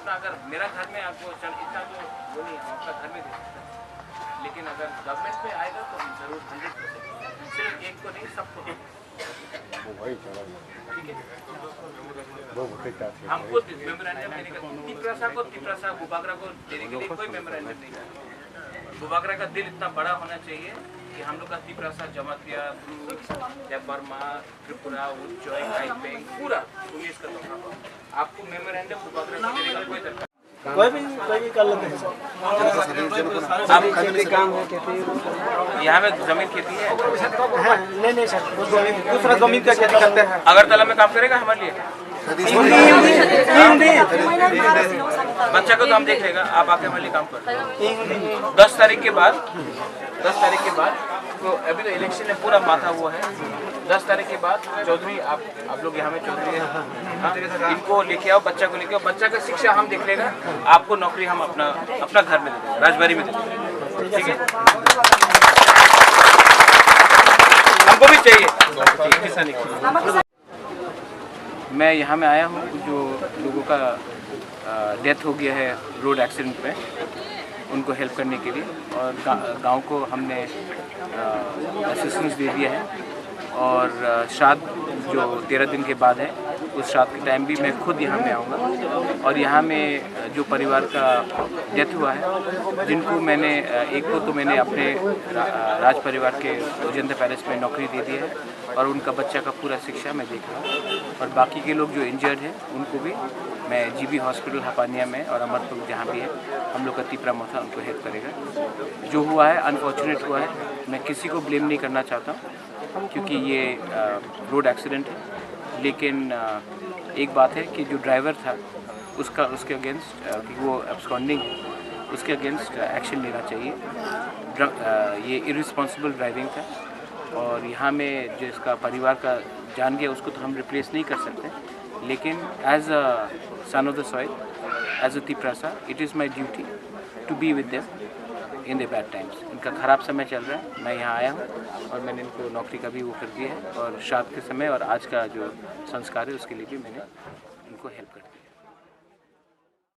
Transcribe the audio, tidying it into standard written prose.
अपना अगर मेरा घर में आपको चल इतना तो वो नहीं है, आपका घर में दे सकते हैं, लेकिन अगर गवर्नमेंट में आएगा तो हम जरूर 100% सिर्फ एक को नहीं सबको ठीक है। हमको मेमोरेंडम देने का तिपरासा बुबागरा को देने के लिए कोई मेमोरेंडम नहीं है। बुबागरा का दिल इतना बड़ा होना चाहिए कि हम लोग का तिपरासा, जमातिया, या बर्मा, त्रिपुरा, उज्जय, टाइपेंग पूरा 19 का तो आपको मेमोरेंडम बुबागरा को देने का कोई दरकार कोई भी कर लेते हैं सर। आप काम है खेती यहाँ में जमीन खेती है? नहीं सर, दूसरा जमीन का खेती करते हैं। अगरतला में काम करेगा हमारे लिए? बच्चा को तो हम देख लेगा, आप आके हमारे लिए काम कर 10 तारीख के बाद तो अभी तो इलेक्शन में पूरा माथा हुआ है। 10 तारीख के बाद चौधरी आप लोग यहाँ में चौधरी हैं, इनको लेके आओ, बच्चा को लेके आओ, बच्चा का शिक्षा हम देख लेगा, आपको नौकरी हम अपना घर में दे देंगे, राजबाड़ी में दे देंगे, ठीक है? हमको भी चाहिए। मैं यहाँ में आया हूँ जो लोगों का डेथ हो गया है रोड एक्सीडेंट में, उनको हेल्प करने के लिए, और गांव को हमने असिस्टेंस दे दिया है। और श्राद्ध जो 13 दिन के बाद है, उस श्राद्ध के टाइम भी मैं खुद यहाँ में आऊँगा। और यहाँ में जो परिवार का डेथ हुआ है, जिनको मैंने एक को तो मैंने अपने राज परिवार के उजेंद्र पैलेस में नौकरी दे दी है, और उनका बच्चा का पूरा शिक्षा मैं देख रहा हूँ। और बाकी के लोग जो इंजर्ड हैं उनको भी मैं जीबी हॉस्पिटल हपानिया में और अमरपुर जहाँ भी है, हम लोग का तीपरा मोथा उनको हेल्प करेगा। जो हुआ है अनफॉर्चुनेट हुआ है, मैं किसी को ब्लेम नहीं करना चाहता हूँ, क्योंकि ये रोड एक्सीडेंट है। लेकिन एक बात है कि जो ड्राइवर था उसके अगेंस्ट वो एब्सकॉन्डिंग, उसके अगेंस्ट एक्शन लेना चाहिए। ये इररिस्पॉन्सिबल ड्राइविंग था, और यहाँ में जो इसका परिवार का जान गया उसको तो हम रिप्लेस नहीं कर सकते, लेकिन as a son of the soil, as a Tiprasa, it is my duty to be with them in the bad times. इनका ख़राब समय चल रहा है, मैं यहाँ आया हूँ और मैंने इनको नौकरी का भी वो कर दिया है, और श्राद्ध के समय और आज का जो संस्कार है उसके लिए भी मैंने इनको हेल्प कर दिया।